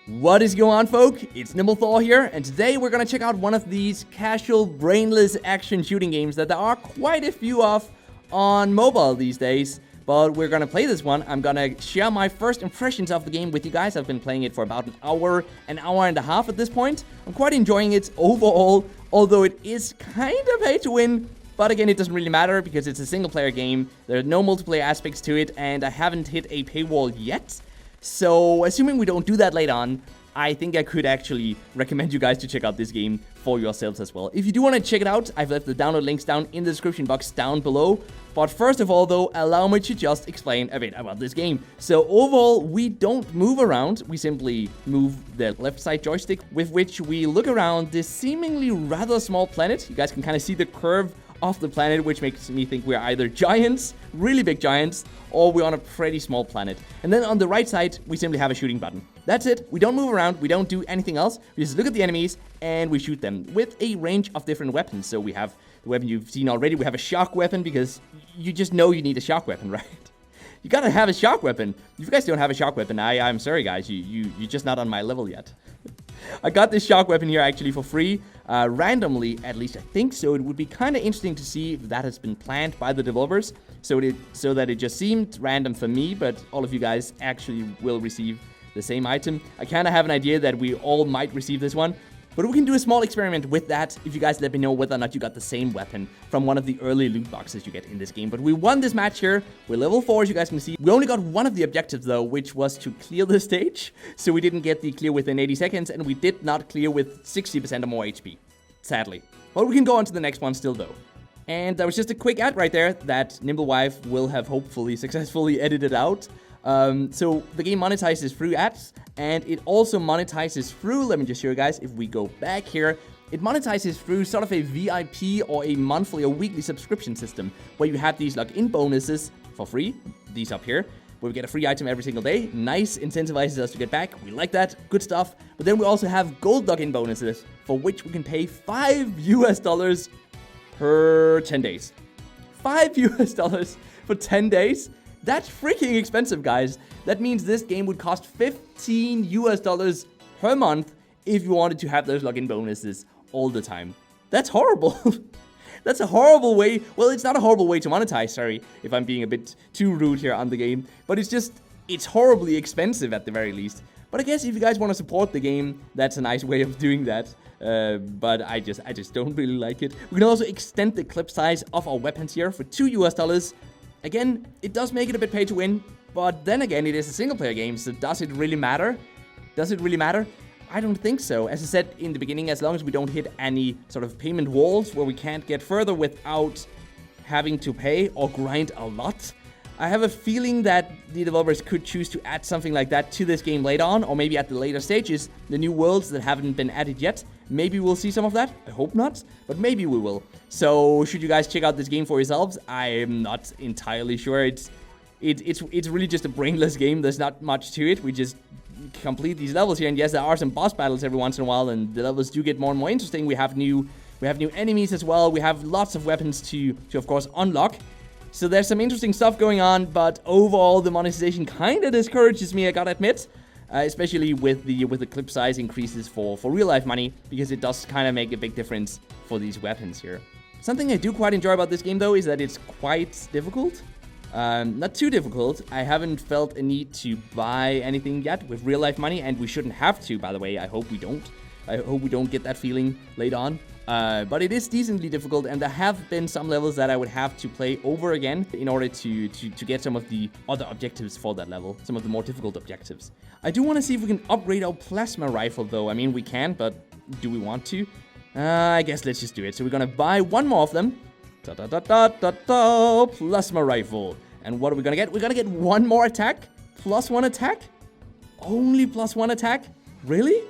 What is going on, folk? It's NimbleThor here, and today we're gonna check out one of these casual, brainless action shooting games that there are quite a few of on mobile these days. But we're gonna play this one. I'm gonna share my first impressions of the game with you guys. I've been playing it for about an hour and a half at this point. I'm quite enjoying it overall, although it is kind of pay to win. But again, it doesn't really matter because it's a single-player game. There are no multiplayer aspects to it, and I haven't hit a paywall yet. So, assuming we don't do that later on, I think I could actually recommend you guys to check out this game for yourselves as well. If you do want to check it out, I've left the download links down in the description box down below. But first of all, though, allow me to just explain a bit about this game. So overall, we don't move around. We simply move the left side joystick, with which we look around this seemingly rather small planet. You guys can kind of see the curve of the planet, which makes me think we're either giants, really big giants, or we're on a pretty small planet. And then on the right side, we simply have a shooting button. That's it. We don't move around. We don't do anything else. We just look at the enemies and we shoot them with a range of different weapons. So we have the weapon you've seen already. We have a shock weapon because you just know you need a shock weapon, right? You gotta have a shock weapon. If you guys don't have a shock weapon, I'm sorry, guys. You're just not on my level yet. I got this shock weapon here actually for free, randomly, at least I think. So it would be kind of interesting to see if that has been planned by the developers, so that it just seemed random for me, but all of you guys actually will receive the same item. I kind of have an idea that we all might receive this one, but we can do a small experiment with that if you guys let me know whether or not you got the same weapon from one of the early loot boxes you get in this game. But we won this match here. We're level 4, as you guys can see. We only got one of the objectives, though, which was to clear the stage. So we didn't get the clear within 80 seconds, and we did not clear with 60% or more HP, sadly. But we can go on to the next one still, though. And that was just a quick ad right there that NimbleWife will have hopefully successfully edited out. So the game monetizes through ads, and it also monetizes through, let me just show you guys, if we go back here, it monetizes through sort of a VIP or a monthly or weekly subscription system, where you have these login bonuses for free, these up here, where we get a free item every single day. Nice, incentivizes us to get back. We like that, good stuff. But then we also have gold login bonuses, for which we can pay $5 per 10 days. $5 for 10 days? That's freaking expensive, guys. That means this game would cost $15 per month if you wanted to have those login bonuses all the time. That's horrible. That's a horrible way. Well, it's not a horrible way to monetize, sorry, if I'm being a bit too rude here on the game. But it's horribly expensive at the very least. But I guess if you guys want to support the game, that's a nice way of doing that. But I just don't really like it. We can also extend the clip size of our weapons here for $2. Again, it does make it a bit pay to win, but then again, it is a single-player game, so does it really matter? Does it really matter? I don't think so. As I said in the beginning, as long as we don't hit any sort of payment walls where we can't get further without having to pay or grind a lot, I have a feeling that the developers could choose to add something like that to this game later on, or maybe at the later stages, the new worlds that haven't been added yet. Maybe we'll see some of that. I hope not, but maybe we will. So, should you guys check out this game for yourselves? I'm not entirely sure. It's really just a brainless game. There's not much to it. We just complete these levels here, and yes, there are some boss battles every once in a while, and the levels do get more and more interesting. We have new enemies as well. We have lots of weapons to of course unlock. So there's some interesting stuff going on, but overall the monetization kind of discourages me, I gotta admit. Especially with the clip size increases for real life money, because it does kind of make a big difference for these weapons here. Something I do quite enjoy about this game, though, is that it's quite difficult. Not too difficult. I haven't felt a need to buy anything yet with real life money, and we shouldn't have to, by the way. I hope we don't. I hope we don't get that feeling later on. But it is decently difficult, and there have been some levels that I would have to play over again in order to get some of the other objectives for that level, some of the more difficult objectives. I do want to see if we can upgrade our plasma rifle, though. I mean, we can, but do we want to? I guess let's just do it. So we're gonna buy one more of them. Plasma rifle. And what are we gonna get? We're gonna get one more attack? +1 attack? Only +1 attack? Really?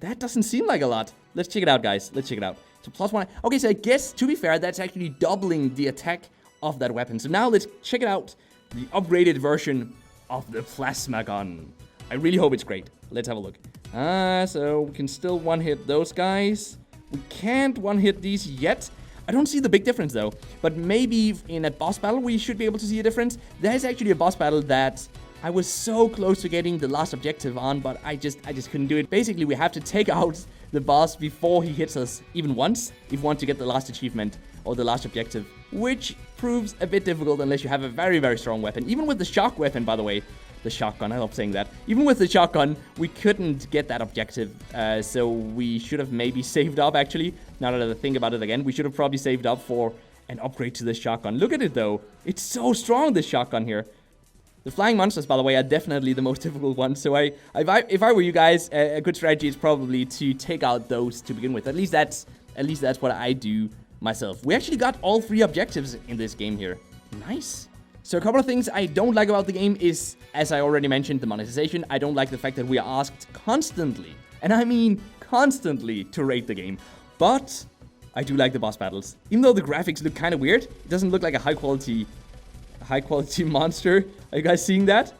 That doesn't seem like a lot. Let's check it out, guys. Let's check it out. So +1. Okay, so I guess, to be fair, that's actually doubling the attack of that weapon. So now let's check it out. The upgraded version of the plasma gun. I really hope it's great. Let's have a look. So we can still one-hit those guys. We can't one-hit these yet. I don't see the big difference, though. But maybe in a boss battle, we should be able to see a difference. There is actually a boss battle that I was so close to getting the last objective on, but I just couldn't do it. Basically, we have to take out the boss before he hits us even once if we want to get the last achievement or the last objective, which proves a bit difficult unless you have a very, very strong weapon. Even with the shock weapon, by the way, the shotgun, I love saying that. Even with the shotgun, we couldn't get that objective, so we should have maybe saved up, actually. Now that I think about it again, we should have probably saved up for an upgrade to this shotgun. Look at it, though. It's so strong, this shotgun here. The flying monsters, by the way, are definitely the most difficult ones, so if I were you guys, a good strategy is probably to take out those to begin with. At least that's what I do myself. We actually got all 3 objectives in this game here. Nice. So a couple of things I don't like about the game is, as I already mentioned, the monetization. I don't like the fact that we are asked constantly, and I mean constantly, to rate the game. But I do like the boss battles. Even though the graphics look kind of weird, it doesn't look like a high quality monster. Are you guys seeing that?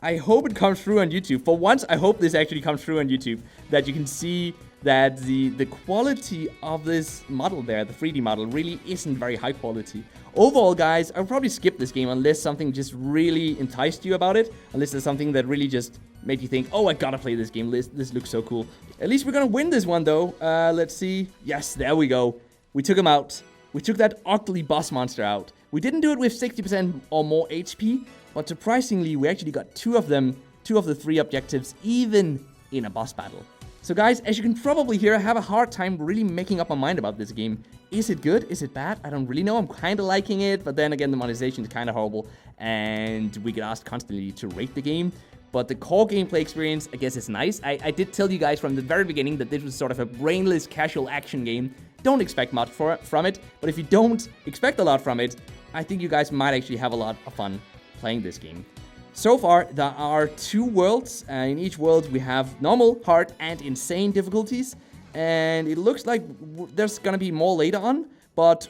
I hope it comes through on YouTube. For once, I hope this actually comes through on YouTube, that you can see that the quality of this model there, the 3D model, really isn't very high quality. Overall, guys, I would probably skip this game unless something just really enticed you about it, unless there's something that really just made you think, oh, I gotta play this game, this looks so cool. At least we're gonna win this one, though. Let's see. Yes, there we go. We took him out. We took that ugly boss monster out. We didn't do it with 60% or more HP, but surprisingly, we actually got 2 of them, 2 of the 3 objectives, even in a boss battle. So guys, as you can probably hear, I have a hard time really making up my mind about this game. Is it good? Is it bad? I don't really know. I'm kind of liking it, but then again, the monetization is kind of horrible, and we get asked constantly to rate the game. But the core gameplay experience, I guess, is nice. I did tell you guys from the very beginning that this was sort of a brainless casual action game. Don't expect much from it, but if you don't expect a lot from it, I think you guys might actually have a lot of fun playing this game. So far, there are 2 worlds. In each world, we have normal, hard, and insane difficulties. And it looks like there's gonna be more later on, but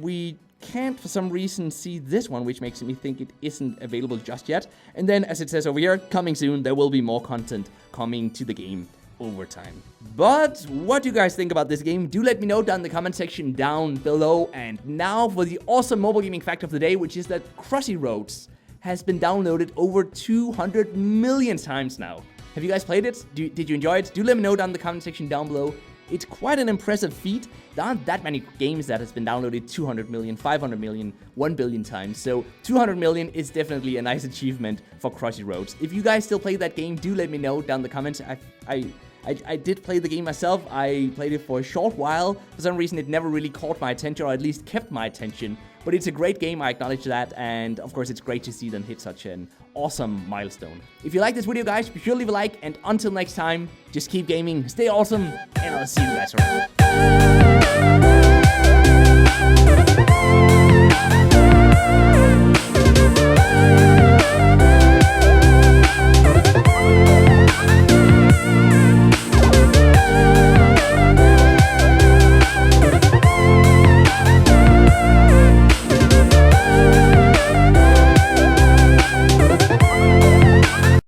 we can't, for some reason, see this one, which makes me think it isn't available just yet. And then, as it says over here, coming soon, there will be more content coming to the game over time. But what do you guys think about this game? Do let me know down in the comment section down below. And now for the awesome mobile gaming fact of the day, which is that Crossy Roads has been downloaded over 200 million times now. Have you guys played it? Did you enjoy it? Do let me know down in the comment section down below. It's quite an impressive feat. There aren't that many games that has been downloaded 200 million, 500 million, 1 billion times. So 200 million is definitely a nice achievement for Crossy Roads. If you guys still play that game, do let me know down in the comments. I did play the game myself. I played it for a short while. For some reason, it never really caught my attention, or at least kept my attention. But it's a great game, I acknowledge that. And of course, it's great to see them hit such an awesome milestone. If you like this video, guys, be sure to leave a like. And until next time, just keep gaming, stay awesome, and I'll see you guys around.